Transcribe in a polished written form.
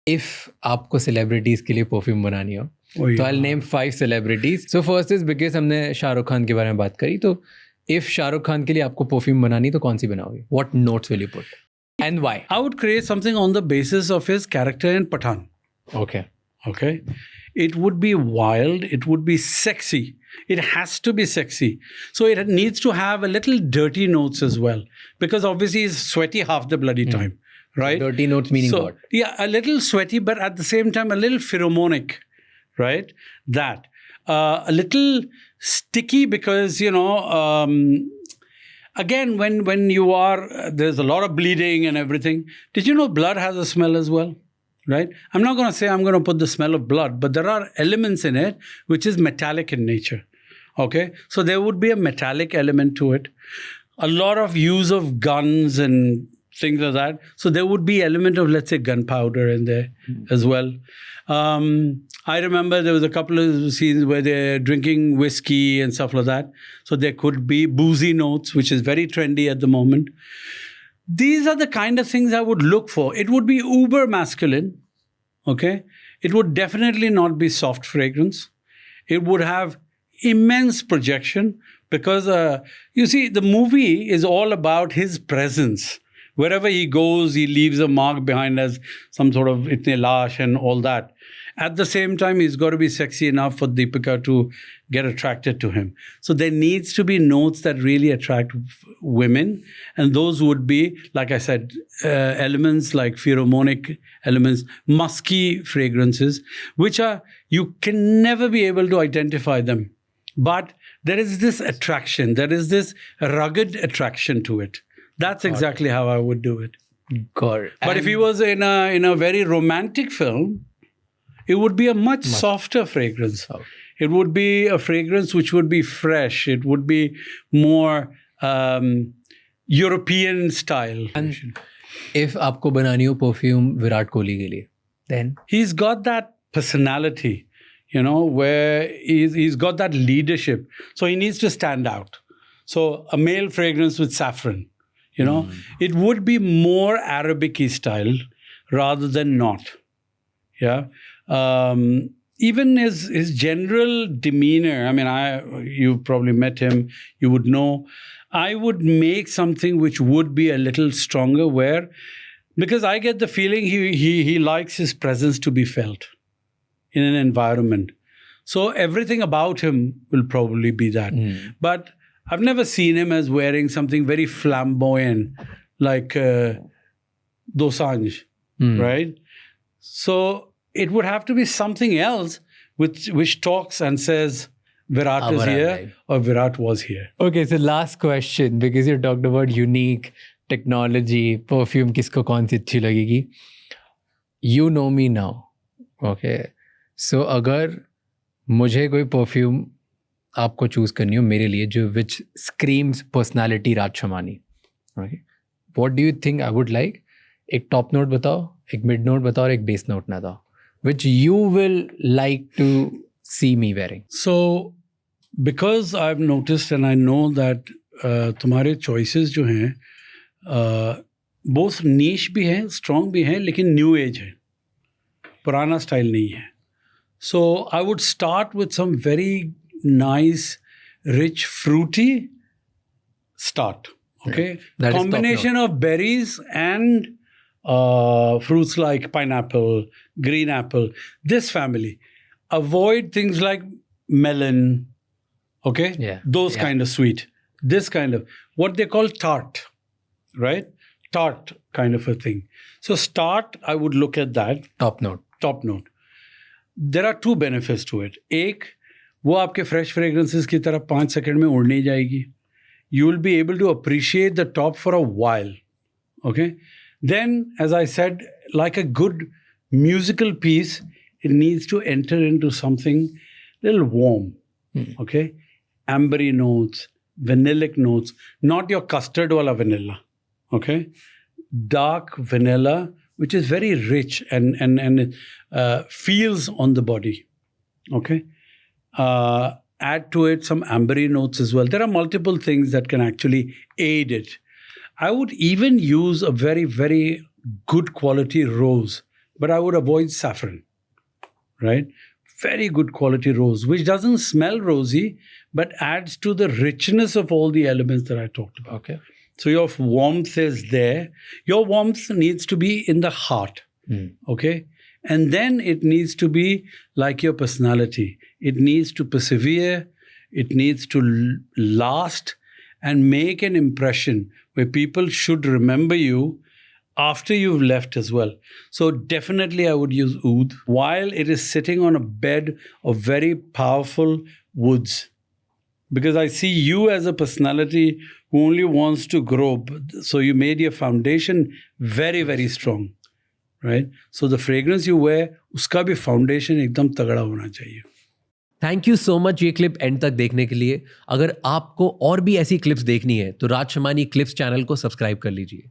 if आपको celebrities के लिए perfume बनानी हो, तो I'll name 5 celebrities. So first is because हमने शाहरुख खान के बारे में बात करी, तो if शाहरुख खान के लिए आपको perfume बनानी तो कौन सी बनाओगे? What notes will you put? And why? I would create something on the basis of his character in Pathan. Okay. It would be wild. It would be sexy. It has to be sexy. So it needs to have a little dirty notes as well. Because obviously he's sweaty half the bloody time. Right? Dirty notes meaning what? Yeah, a little sweaty, but at the same time, a little pheromonic. Right? That. A little sticky because, again, when you are, there's a lot of bleeding and everything. Did you know blood has a smell as well? Right? I'm not going to say I'm going to put the smell of blood, but there are elements in it which is metallic in nature. Okay? So there would be a metallic element to it. A lot of use of guns and things like that. So there would be element of, let's say, gunpowder in there as well. I remember there was a couple of scenes where they're drinking whiskey and stuff like that. So there could be boozy notes, which is very trendy at the moment. These are the kind of things I would look for. It would be uber masculine, okay? It would definitely not be soft fragrance. It would have immense projection because, you see, the movie is all about his presence. Wherever he goes, he leaves a mark behind as some sort of itne lash and all that. At the same time, he's got to be sexy enough for Deepika to get attracted to him. So there needs to be notes that really attract women. And those would be, like I said, elements like pheromonic elements, musky fragrances, which are, you can never be able to identify them. But there is this attraction. There is this rugged attraction to it. That's exactly how I would do it. Got it. But if he was in a very romantic film, it would be a much softer fragrance. Oh. It would be a fragrance which would be fresh. It would be more European style. And if आपको बनानी हो perfume Virat Kohli के लिए, then? He's got that personality, where he's got that leadership. So he needs to stand out. So a male fragrance with saffron, it would be more Arabic-y style rather than not. Yeah. Even his general demeanor, you've probably met him, you would know. I would make something which would be a little stronger because I get the feeling he likes his presence to be felt in an environment. So everything about him will probably be that. But I've never seen him as wearing something very flamboyant like Dosanjh, right? So it would have to be something else which talks and says Virat is here or Virat was here. Okay, so last question, because you talked about unique technology, perfume, kisko kaun si achhi lagegi. You know me now. Okay. So अगर मुझे कोई perfume आपको choose करनी हो मेरे लिए जो which screams personality Raj Shamani. Okay. What do you think I would like? एक top note बताओ, एक mid note बताओ और एक base note ना बताओ. Which you will like to see me wearing? So, because I've noticed and I know that तुम्हारे choices जो हैं both niche भी हैं, strong भी हैं, लेकिन new age है. पुराना style नहीं है. So, I would start with some very nice, rich, fruity start. Okay? Yeah, combination of berries and fruits like pineapple, green apple, this family. Avoid things like melon, okay? Yeah. Those kind of sweet. This kind of, what they call tart, right? Tart kind of a thing. So start, I would look at that. Top note. There are two benefits to it. एक, वो आपके fresh fragrances की तरह 5 second में उड़ नहीं जाएगी. You will be able to appreciate the top for a while, okay? Then, as I said, like a good musical piece, it needs to enter into something a little warm, okay? Ambery notes, vanillic notes, not your custard wala vanilla, okay? Dark vanilla, which is very rich and feels on the body, okay? Add to it some ambery notes as well. There are multiple things that can actually aid it. I would even use a very, very good quality rose but I would avoid saffron, right? Very good quality rose, which doesn't smell rosy, but adds to the richness of all the elements that I talked about. Okay. So your warmth is there. Your warmth needs to be in the heart, okay? And then it needs to be like your personality. It needs to persevere. It needs to last and make an impression where people should remember you after you've left as well. So definitely I would use oud while it is sitting on a bed of very powerful woods. Because I see you as a personality who only wants to grow. So you made your foundation very, very strong, right? So the fragrance you wear, uska bhi foundation ekdam tagda hona chahiye. Thank you so much ये clip and तक देखने के लिए. अगर आपको और भी ऐसी क्लिप्स देखनी है तो राज शमानी क्लिप्स चैनल को सब्सक्राइब कर लीजिए.